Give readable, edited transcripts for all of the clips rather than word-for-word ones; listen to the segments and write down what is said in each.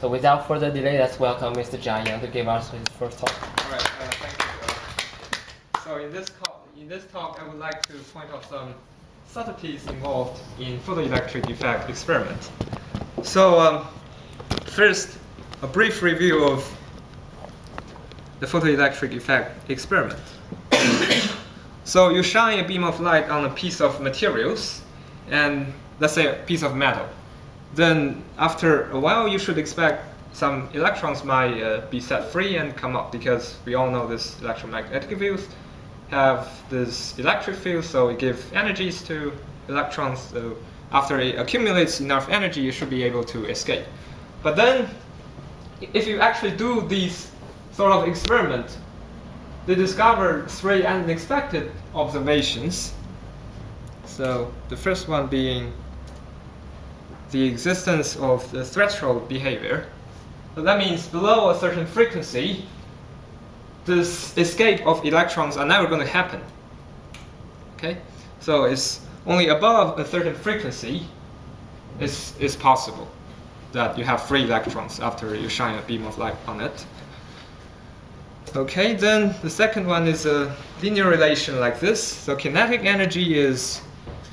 So without further delay, let's welcome Mr. Jia Yang to give us his first talk. All right, thank you. So in this talk, I would like to point out some subtleties involved in photoelectric effect experiment. So first, a brief review of the photoelectric effect experiment. So you shine a beam of light on a piece of materials, and let's say a piece of metal. Then after a while, you should expect some electrons might be set free and come up, because we all know this electromagnetic fields have this electric field, so it gives energies to electrons. So after it accumulates enough energy, it should be able to escape. But then, if you actually do these sort of experiment, they discover three unexpected observations. So the first one being the existence of the threshold behavior. So that means below a certain frequency, this escape of electrons are never going to happen. Okay, so it's only above a certain frequency is possible that you have free electrons after you shine a beam of light on it. Okay, then the second one is a linear relation like this. So kinetic energy is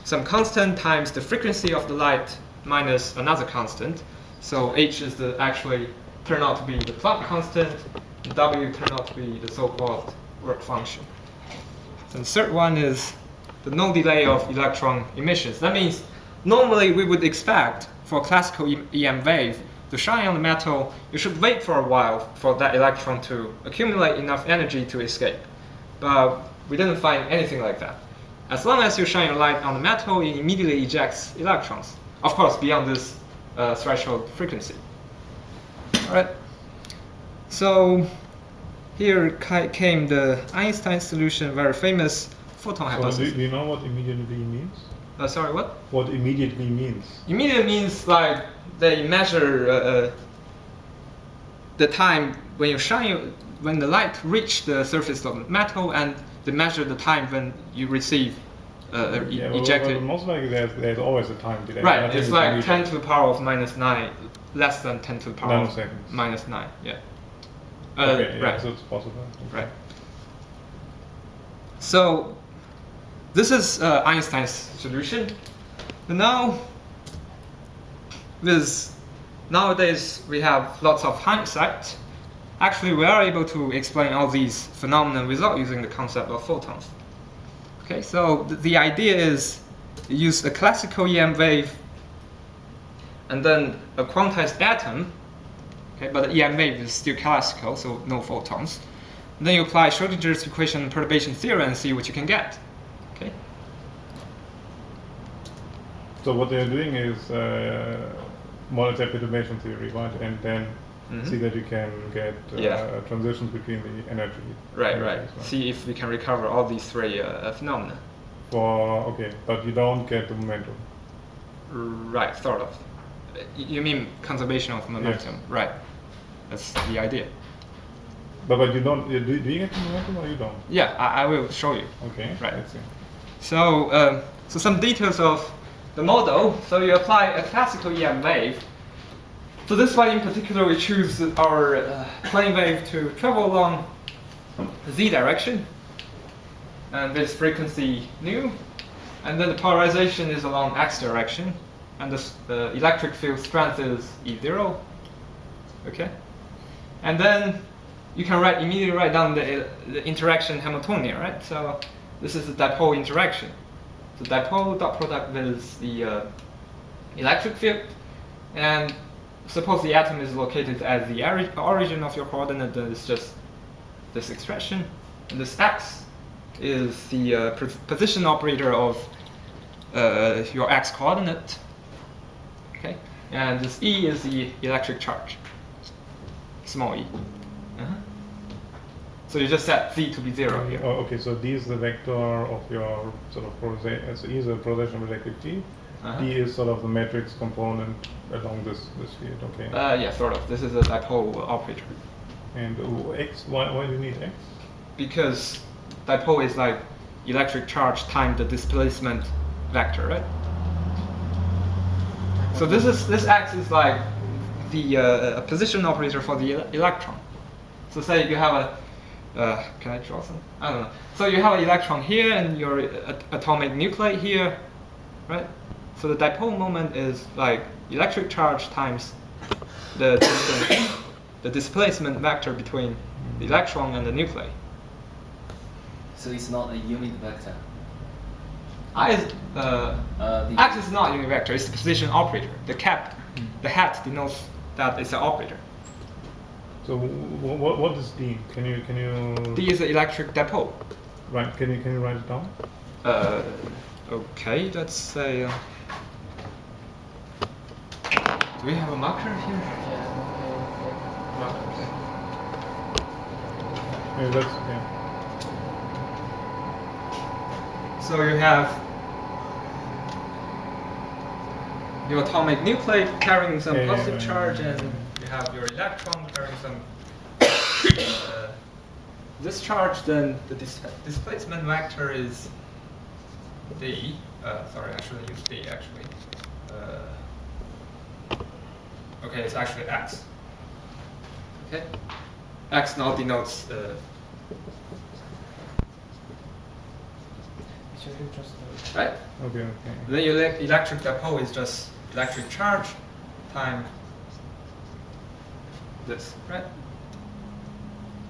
some constant times the frequency of the light minus another constant. So H is actually turn out to be the Planck constant, and W turn out to be the so-called work function. And the third one is the no delay of electron emissions. That means normally we would expect for classical EM wave to shine on the metal, you should wait for a while for that electron to accumulate enough energy to escape. But we didn't find anything like that. As long as you shine a light on the metal, it immediately ejects electrons. Of course, beyond this threshold frequency. All right. So here came the Einstein solution, very famous photon hypothesis. So do you know what immediately means? Sorry, what? What immediately means? Immediately means like they measure the time when you shine, when the light reaches the surface of metal, and they measure the time when you receive ejected. Well, most likely there's always a time delay. Right, it's like 10 to the power of minus 9, less than 10 to the power of minus 9. Yeah. Okay, yeah, right. So it's possible. Okay. Right. So this is Einstein's solution. But now, nowadays we have lots of hindsight. Actually, we are able to explain all these phenomena without using the concept of photons. Okay, so the idea is use a classical EM wave and then a quantized atom. Okay, but the EM wave is still classical, so no photons. And then you apply Schrödinger's equation and perturbation theory and see what you can get. Okay. So what they're doing is monitor perturbation theory, right? And then see that you can get transitions between the energy. Right. Well. See if we can recover all these three phenomena. But you don't get the momentum. Right, sort of. You mean conservation of momentum? Yes. Right. That's the idea. But you don't. Do you get the momentum or you don't? Yeah, I will show you. Okay. Right. Let's see. So, so some details of the model. So you apply a classical EM wave. So this one in particular, we choose our plane wave to travel along the z direction, and this frequency nu, and then the polarization is along x direction, and the electric field strength is E0. Okay, and then you can immediately write down the interaction Hamiltonian, right? So this is the dipole interaction. The dipole dot product with the electric field, and suppose the atom is located at the origin of your coordinate, then it's just this expression. And this x is the position operator of your x coordinate. Okay, and this E is the electric charge, small e. So you just set z to be 0 here. Oh, okay, so D is the vector of your sort of polarization. So E is a polarization vector T. D is sort of the matrix component along this field. Okay. Yeah, sort of. This is a dipole operator. And x. Why do you need x? Because dipole is like electric charge times the displacement vector, right? So this x is like the position operator for the electron. So say you have a, can I draw some? I don't know. So you have an electron here and your atomic nuclei here, right? So the dipole moment is like electric charge times the distance, the displacement vector between the electron and the nuclei. So it's not a unit vector. X is not a unit vector, it's the position operator. The cap, the hat denotes that it's an operator. So what is D? Can you? D is the electric dipole. Right. Can you write it down? Okay, let's say. Do we have a marker here? Markers. Yeah, that's okay. So you have your atomic nuclei carrying some positive charge, and you have your electron carrying some this charge. Then the displacement vector is D. Sorry, I shouldn't use D actually. Okay, it's actually X. Okay, X now denotes. Right? Okay. Then your electric dipole is just electric charge times this, right?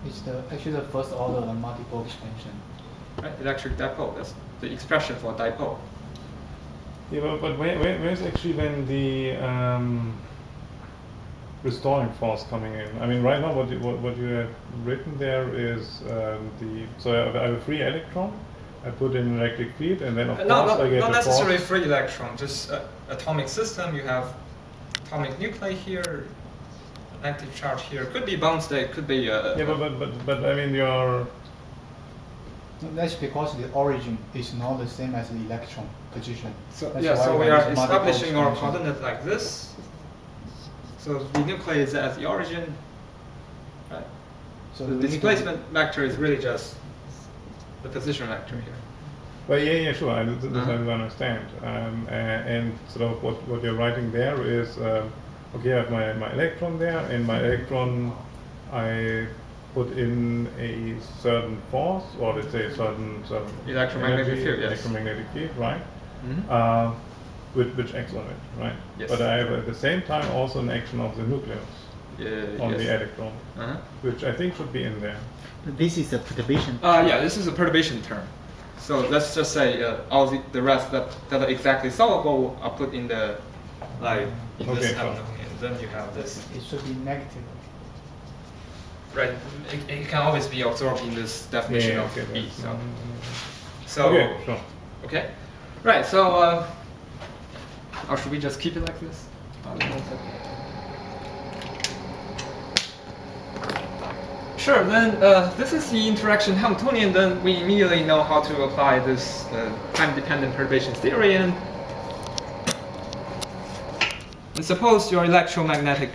It's actually the first order of multiple expansion. Right, electric dipole, that's the expression for dipole. Yeah, but where's actually then the restoring force coming in? I mean, right now what you have written there is so I have a free electron. I put in an electric field, and then of course I get not a necessarily force. free electron, just atomic system. You have atomic nuclei here, active charge here. Could be bound state, could be. Yeah, but I mean your. That's because the origin is not the same as the electron position. So That's yeah, why so we we have are this multiple establishing our expansion. coordinate like this. So the nuclei is at the origin, right? So The we need to- displacement vector is really just the position vector here. Well, yeah, sure. I understand. And sort of what you're writing there is okay. I have my electron there, and my electron I put in a certain force, or let's say certain Electromagnetic energy, field, yes. electromagnetic field, right? Mhm. Which acts on it, right? Yes. But I have at the same time also an action of the nucleus on the electron, Uh-huh. which I think should be in there. This is a perturbation. Yeah, this is a perturbation term. So let's just say all the rest that are exactly solvable are put in the in Okay, this sure. Hamiltonian. Then you have this. It should be negative. Right. It can always be absorbed in this definition Yeah, of okay, E. that's, So okay, sure. okay. Right. So or should we just keep it like this? Sure, then this is the interaction Hamiltonian, then we immediately know how to apply this time-dependent perturbation theory. And suppose your electromagnetic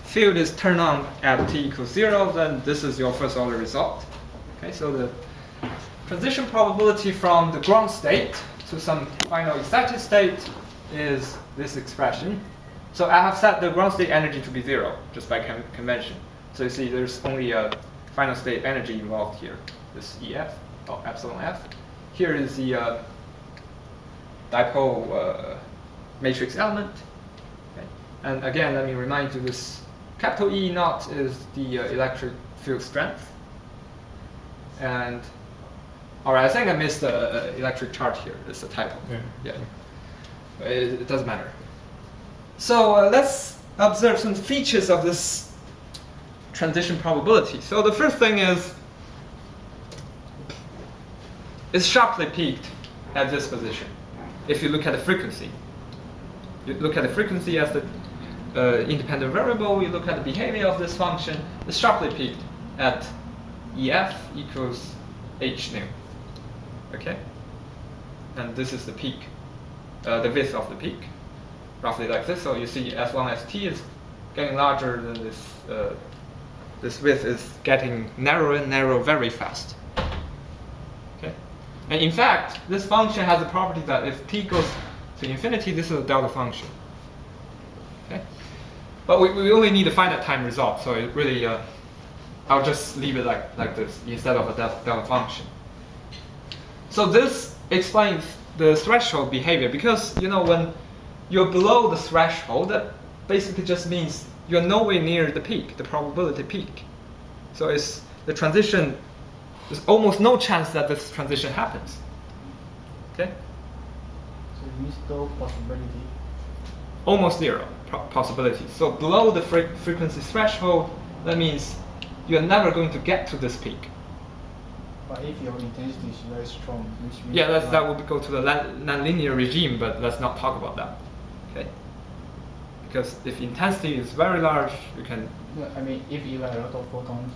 field is turned on at t equals 0, then this is your first order result. Okay, so the transition probability from the ground state to some final excited state is this expression. So I have set the ground state energy to be 0, just by convention. So you see there's only a final state energy involved here, this EF, or epsilon F. Here is the dipole matrix element. Okay. And again, let me remind you, this capital E naught is the electric field strength. And, all right, I think I missed the electric charge here. It's a typo. Yeah. It doesn't matter. So let's observe some features of this transition probability. So the first thing is it's sharply peaked at this position. If you look at the frequency, you look at the frequency as the independent variable, you look at the behavior of this function, it's sharply peaked at EF equals h nu. Okay? And this is the peak, the width of the peak, roughly like this. So you see as long as t is getting larger, then this width is getting narrower and narrower very fast. Okay? And in fact, this function has the property that if t goes to infinity, this is a delta function. Okay? But we only need a finite time result, so it really, I'll just leave it like this instead of a delta function. So this explains the threshold behavior, because when you're below the threshold, that basically just means you're nowhere near the peak, the probability peak. So it's the transition. There's almost no chance that this transition happens. Okay. So it means no possibility. Almost zero possibility. So below the frequency threshold, that means you're never going to get to this peak. But if your intensity is very strong, which means Yeah, that would go to the nonlinear regime, but let's not talk about that. Okay. Because if intensity is very large, you can. No, I mean, if you have a lot of photons,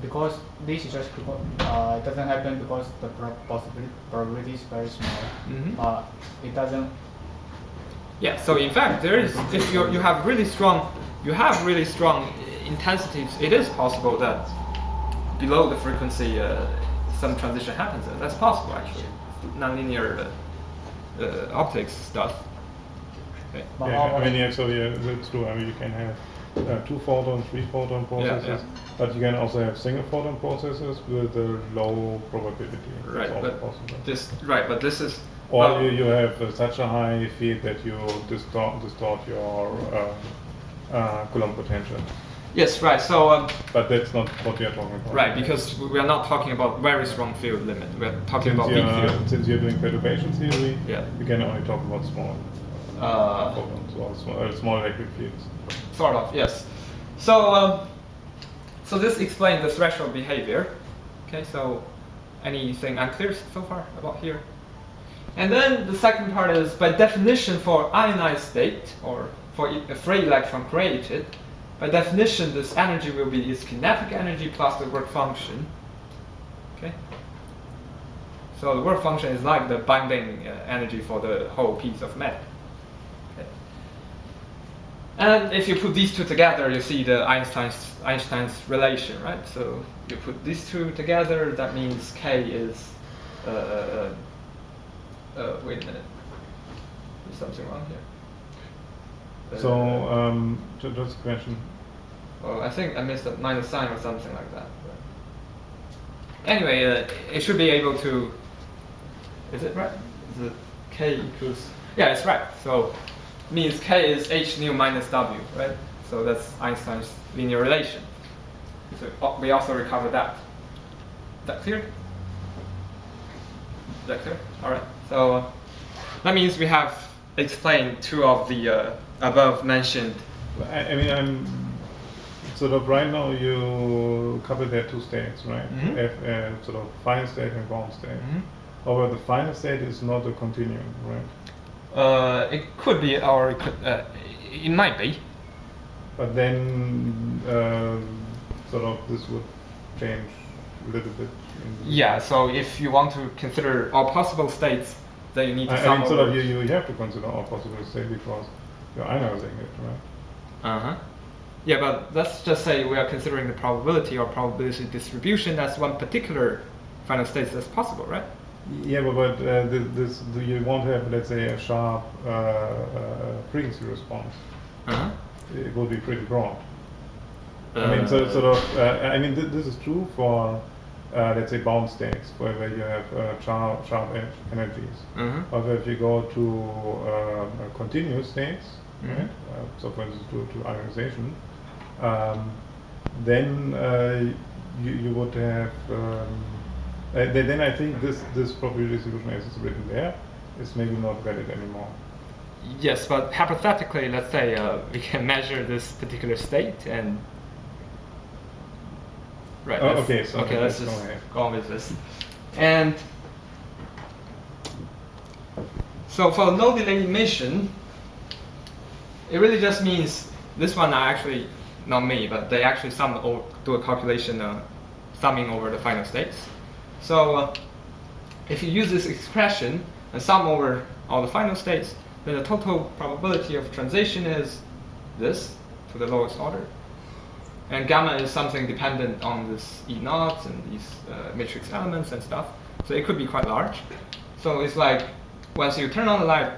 because this is just it doesn't happen because the probability is very small. It doesn't. Yeah. So in fact, there is. If you have really strong intensities, it is possible that below the frequency some transition happens. That's possible actually. Nonlinear optics stuff. Okay. Yeah, I mean, yeah, so yeah, that's true. I mean, you can have 2 photon, 3 photon processes, but you can also have single photon processes with a low probability. Right, That's but possible. but this is. Or you have such a high field that you distort your Coulomb potential. Yes, right. So. But that's not what we are talking about. Right, because we are not talking about very strong field limit. We are talking about big field. Since you're doing perturbation theory, Yeah. you can only talk about small photons or small electric fields. Sort of, yes. So, so this explains the threshold behavior. Okay, so anything unclear so far about here? And then the second part is, by definition, for ionized state or for a free electron created, by definition, this energy will be its kinetic energy plus the work function. Okay. So the work function is like the binding energy for the whole piece of metal. Okay. And if you put these two together, you see the Einstein's relation, right? So you put these two together, that means K is. Wait a minute. There's something wrong here. So just a question. Oh, I think I missed a minus sign or something like that. Anyway, it should be able to. Is it right? Is it K equals? Yeah, it's right. So means K is h nu minus W, right? So that's Einstein's linear relation. So we also recovered that. Is that clear? Is that clear? All right. So that means we have explained 2 of the above mentioned. I mean, I'm sort of right now you cover there 2 states, right? Sort of final state and ground state. However, the final state is not a continuum, right? It could be, or it might be. But then sort of this would change a little bit. Yeah. So if you want to consider all possible states, then you need to. I mean, sort of you have to consider all possible states because you're ionizing it, right? Yeah, but let's just say we are considering the probability or probability distribution as one particular final state that's possible, right? Yeah, but you won't have, let's say, a sharp frequency response. It will be pretty broad. I mean, sort of. I mean, this is true for, let's say, bound states, where you have sharp energies. However, if you go to continuous states, right? So, for instance, to ionization, then you would have. Then I think this probability distribution as it's written there is maybe not valid anymore. Yes, but hypothetically, let's say we can measure this particular state and. Right. Okay. So okay. Let's just go on with this, and so for no delay emission, it really just means this one are actually not me, but they actually do a calculation summing over the final states. So if you use this expression and sum over all the final states, then the total probability of transition is this to the lowest order. And gamma is something dependent on this E naught and these matrix elements and stuff. So it could be quite large. So it's like once you turn on the light,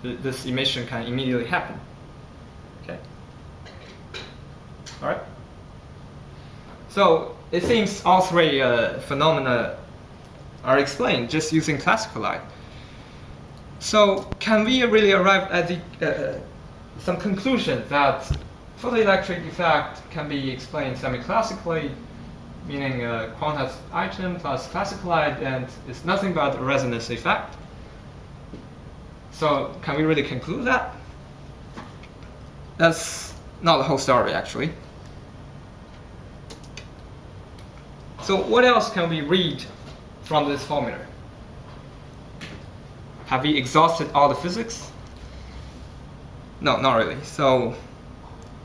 this emission can immediately happen. Okay. All right. So it seems all three phenomena are explained just using classical light. So can we really arrive at the some conclusion that photoelectric effect can be explained semi-classically, meaning a quantized item plus classical light, and it's nothing but a resonance effect? So can we really conclude that? That's not the whole story, actually. So what else can we read from this formula? Have we exhausted all the physics? No, not really. So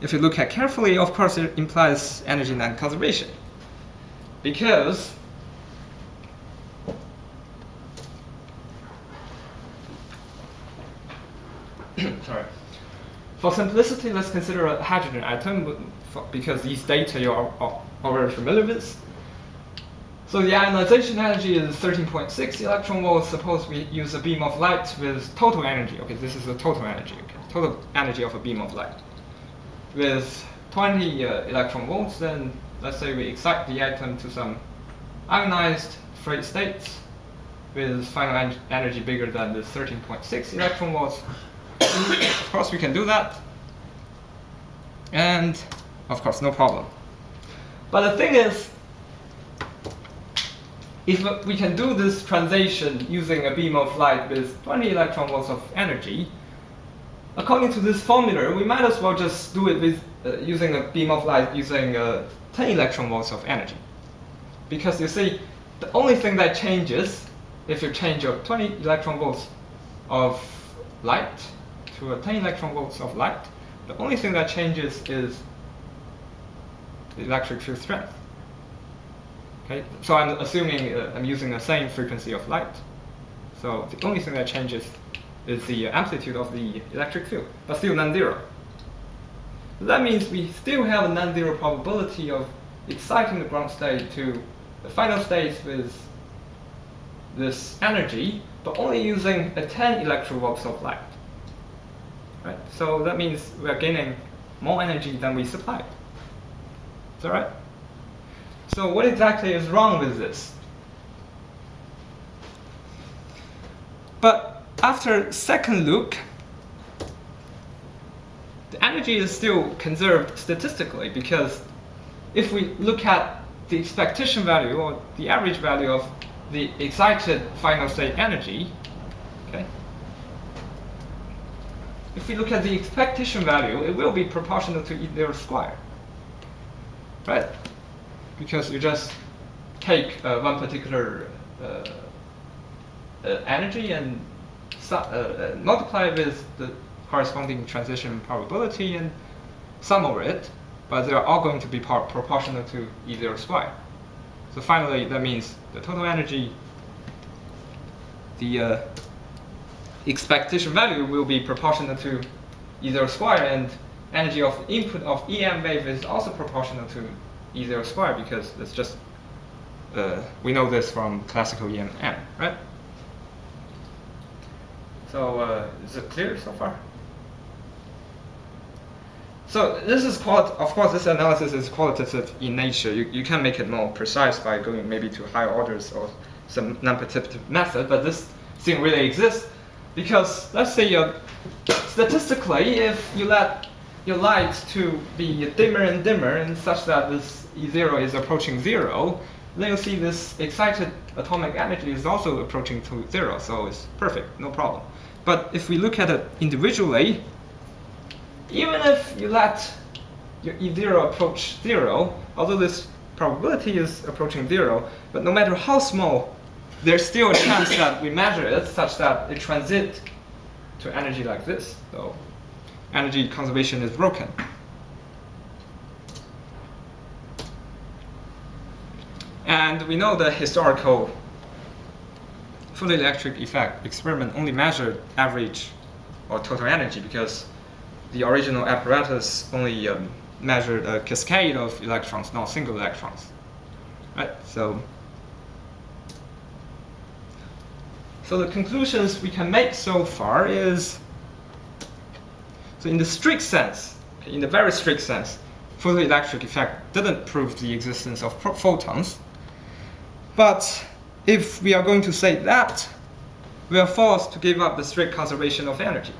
if you look at carefully, of course it implies energy non-conservation. Because sorry. For simplicity, let's consider a hydrogen atom because these data you are already familiar with. So the ionization energy is 13.6 electron volts. Suppose we use a beam of light with total energy. Okay, this is the total energy. Okay, total energy of a beam of light with 20 electron volts. Then let's say we excite the atom to some ionized free states with final energy bigger than the 13.6 electron volts. Of course, we can do that, and of course, no problem. But the thing is, if we can do this translation using a beam of light with 20 electron volts of energy, according to this formula, we might as well just do it with using a beam of light using 10 electron volts of energy. Because you see, the only thing that changes if you change your 20 electron volts of light to a 10 electron volts of light, the only thing that changes is the electric field strength. Okay, so I'm assuming I'm using the same frequency of light. So the only thing that changes is the amplitude of the electric field, but still non-zero. That means we still have a non-zero probability of exciting the ground state to the final state with this energy, but only using a 10 electron-volts of light. Right? So that means we are gaining more energy than we supplied. Is that right? So what exactly is wrong with this? But after second look, the energy is still conserved statistically, because if we look at the expectation value or the average value of the excited final state energy, okay, if we look at the expectation value, it will be proportional to E0 square, right? Because you just take one particular energy and multiply it with the corresponding transition probability and sum over it, but they are all going to be proportional to E0 square. So finally, that means the total energy, the expectation value will be proportional to E0 square, and energy of input of EM wave is also proportional to E0 square, because it's just, we know this from classical EM, right? So is it clear so far? So this is of course, this analysis is qualitative in nature. You can make it more precise by going maybe to higher orders or some non-partitive method, but this thing really exists because, let's say, statistically, if you let your light to be dimmer and dimmer, and such that this E0 is approaching 0, then you'll see this excited atomic energy is also approaching to 0, so it's perfect, no problem. But if we look at it individually, even if you let your E0 approach 0, although this probability is approaching 0, but no matter how small, there's still a chance that we measure it such that it transits to energy like this. So energy conservation is broken. And we know the historical photoelectric effect experiment only measured average or total energy, because the original apparatus only measured a cascade of electrons, not single electrons. Right? So the conclusions we can make so far is, so in the strict sense, okay, in the very strict sense, photoelectric effect didn't prove the existence of photons. But if we are going to say that, we are forced to give up the strict conservation of energy.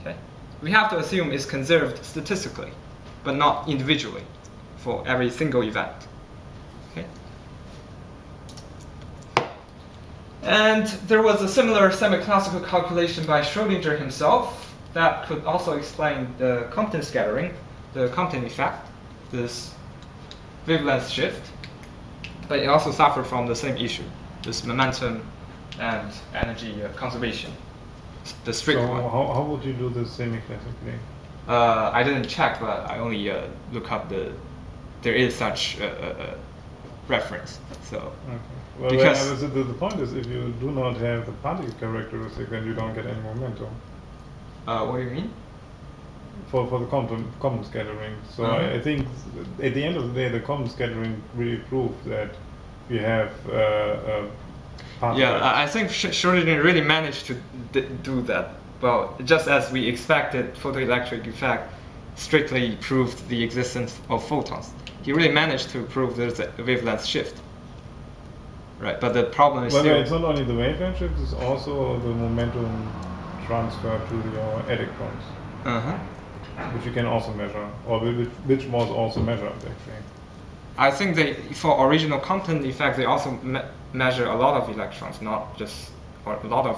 Okay? We have to assume it's conserved statistically, but not individually for every single event. Okay? And there was a similar semi-classical calculation by Schrödinger himself that could also explain the Compton scattering, the Compton effect, this wavelength shift. But it also suffered from the same issue, this momentum and energy conservation, the strict So one. how would you do this semi-classically? I didn't check, but I only look up there is such a reference. So Okay. Well, Because- the point is, if you do not have the particle characteristic, then you don't get any momentum what do you mean? for the Compton scattering. So Uh-huh. I think at the end of the day, the Compton scattering really proved that you have particle. Yeah, I think Schrödinger really managed to do that. Well, just as we expected, photoelectric effect strictly proved the existence of photons. He really managed to prove there's a wavelength shift. Right, but the problem is Well, still. it's not only the wavelength shift; it's also the momentum transfer to your electrons, Uh-huh. which you can also measure, or which was also measured actually. I think for original Compton effect, they also measure a lot of electrons, not just, or a lot of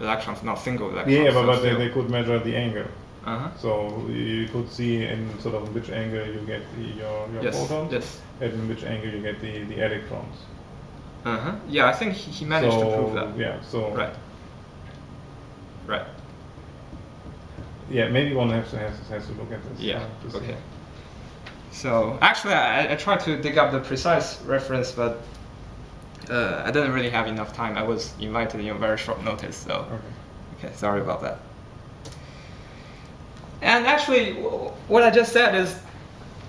electrons, not single electrons. Yeah, so but still- they could measure the angle. Uh-huh. So you could see in sort of which angle you get your Yes, photons, yes. and in which angle you get the electrons. Uh-huh. Yeah, I think he managed to prove that. Yeah, so Right. Right. yeah, maybe one has to look at this. Yeah. To see. Okay. So actually, I tried to dig up the precise reference, but I didn't really have enough time. I was invited in a very short notice, so Okay. okay, sorry about that. And actually, what I just said is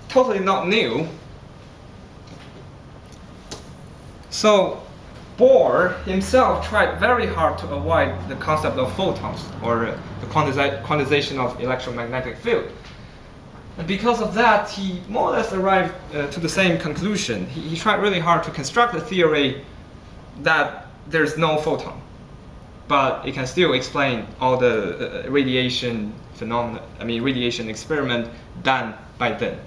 totally not new. So Bohr himself tried very hard to avoid the concept of photons, or the quantization of electromagnetic field. And because of that, he more or less arrived to the same conclusion. He tried really hard to construct a theory that there's no photon, but it can still explain all the radiation phenomena, radiation experiment done by then.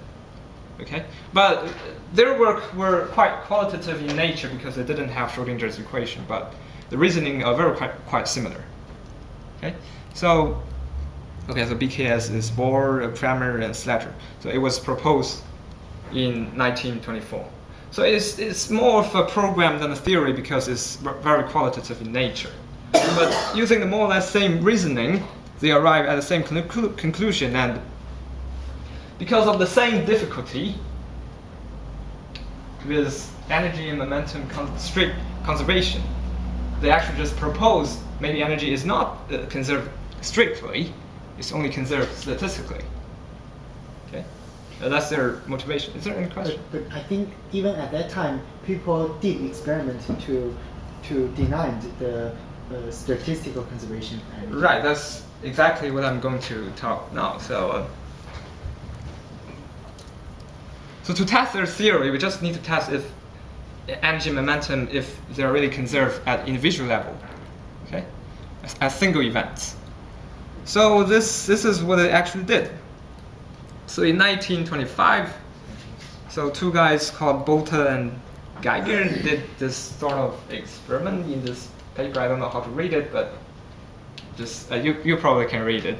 Okay? But their work were quite qualitative in nature because they didn't have Schrödinger's equation, but the reasoning are very quite similar. Okay? So BKS is Bohr, Kramer, and Slater. So it was proposed in 1924. So it's more of a program than a theory because it's very qualitative in nature. But using the more or less same reasoning, they arrive at the same conclusion, and because of the same difficulty with energy and momentum strict conservation, they actually just propose maybe energy is not conserved strictly, it's only conserved statistically. Okay, that's their motivation. Is there any question? But I think even at that time, people did experiment to deny the statistical conservation of energy. Right, that's exactly what I'm going to talk now. So to test their theory, we just need to test if energy and momentum, if they're really conserved at individual level, okay, as single events. So this is what they actually did. So in 1925, so two guys called Bolter and Geiger did this sort of experiment in this paper. I don't know how to read it, but just you probably can read it.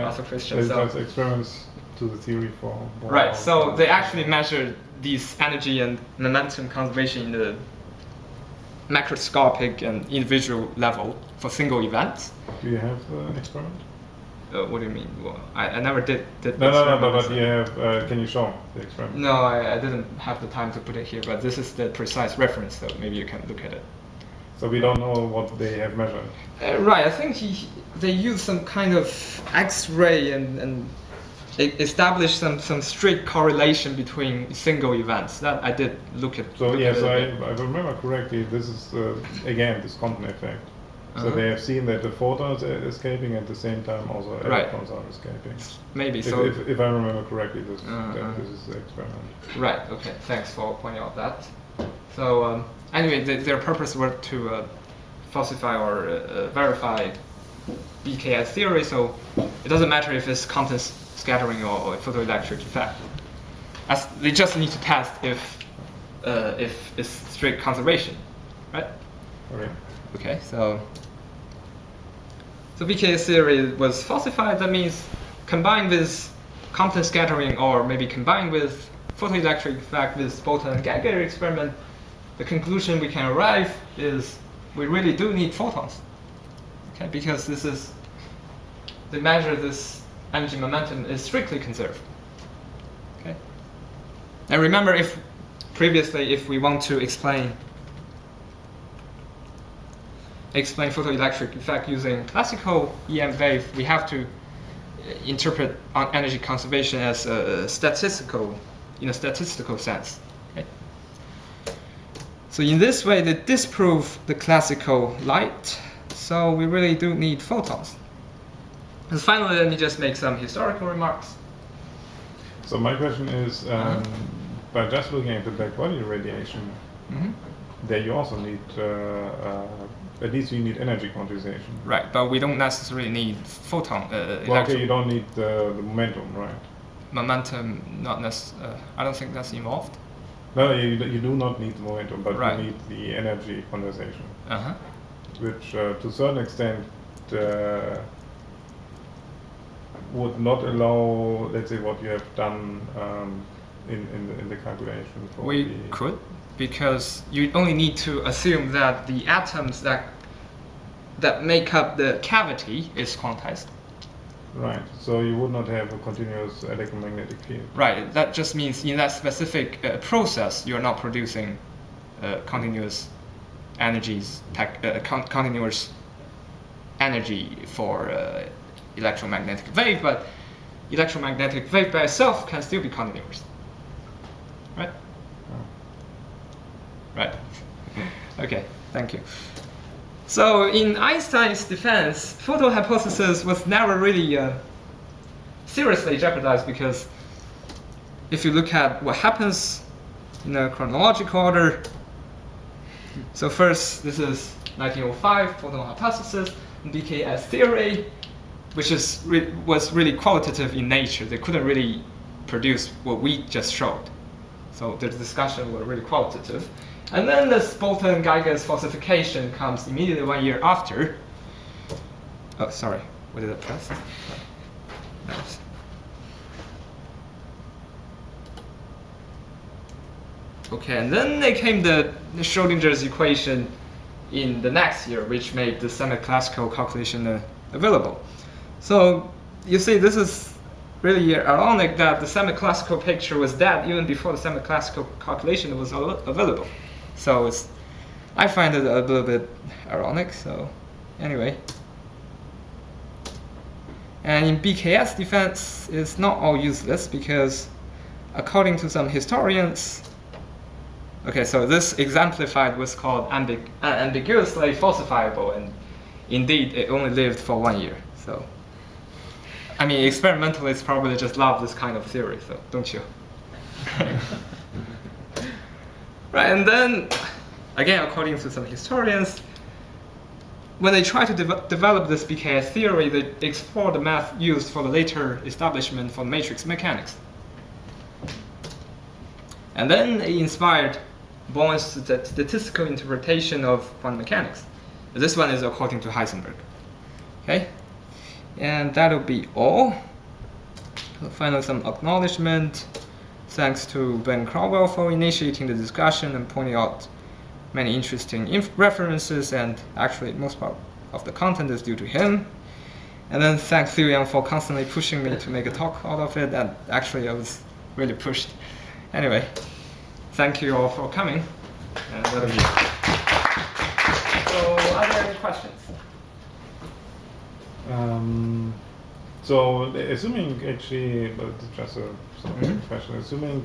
Also Christian. There's So. just experiments to the theory for Bohr. Right, so they actually measured these energy and momentum conservation in the macroscopic and individual level for single events. Do you have the experiment? What do you mean? Well, I never did No, but you have. Can you show the experiment? No, I didn't have the time to put it here, but this is the precise reference, so maybe you can look at it. So we don't know what they have measured. Right, I think they used some kind of X-ray and established some strict correlation between single events. That I did look at. So look yeah, at so it a bit. I remember correctly. This is again this Compton effect. So they have seen that the photons are escaping at the same time also Right. electrons are escaping. Maybe If, so. if I remember correctly, this is the experiment. Right. Okay. Thanks for pointing out that. So anyway, their purpose was to falsify or verify BKS theory. So it doesn't matter if it's content scattering or photoelectric effect. As they just need to test if it's strict conservation, right? Okay. Okay. So BKS theory was falsified. That means combined with content scattering or maybe combined with photoelectric effect with Bolton and Geiger experiment, the conclusion we can arrive is we really do need photons. Okay, because this is the measure this energy momentum is strictly conserved. Okay. And remember, if previously if we want to explain photoelectric effect using classical EM wave, we have to interpret energy conservation as a statistical, in a statistical sense. Okay? So in this way, they disprove the classical light. So we really do need photons. And finally, let me just make some historical remarks. So my question is, by just looking at the black body radiation, there you also need, at least you need energy quantization. Right, but we don't necessarily need photon. Well, okay, you don't need the momentum, right? Momentum, not I don't think that's involved. No, you do not need the momentum, but Right. you need the energy condensation, Uh-huh. which to a certain extent would not allow, let's say, what you have done in the calculation. For We the, could, because you only need to assume that the atoms that make up the cavity is quantized. Right, so you would not have a continuous electromagnetic field. Right, that just means in that specific process, you're not producing continuous energies, continuous energy for electromagnetic wave, but electromagnetic wave by itself can still be continuous. Right? Right. Okay, thank you. So in Einstein's defense, photo hypothesis was never really seriously jeopardized, because if you look at what happens in a chronological order, so first this is 1905 photon hypothesis, BKS theory, which was really qualitative in nature. They couldn't really produce what we just showed. So the discussion was really qualitative. And then this Bolton-Geiger's falsification comes immediately 1 year after. Oh, sorry, what did I press? Nice. Okay, and then they came the Schrodinger's equation in the next year, which made the semi-classical calculation available. So you see, this is really ironic that the semi-classical picture was dead even before the semi-classical calculation was available. So I find it a little bit ironic. So anyway, and in BKS defense, it's not all useless, because according to some historians, okay, so this exemplified what's called ambiguously falsifiable, and indeed it only lived for 1 year. So I mean, experimentalists probably just love this kind of theory, so don't you? Right, and then, again, according to some historians, when they try to develop this BKS theory, they explore the math used for the later establishment for matrix mechanics. And then it inspired Born's statistical interpretation of quantum mechanics. This one is according to Heisenberg. Okay? And that'll be all. Finally, some acknowledgement. Thanks to Ben Crowell for initiating the discussion and pointing out many interesting references, and actually most part of the content is due to him. And then thanks Liu Yang for constantly pushing me to make a talk out of it, and actually I was really pushed. Anyway, thank you all for coming. And that'll be it. So are there any questions? So assuming actually, but just a question, assuming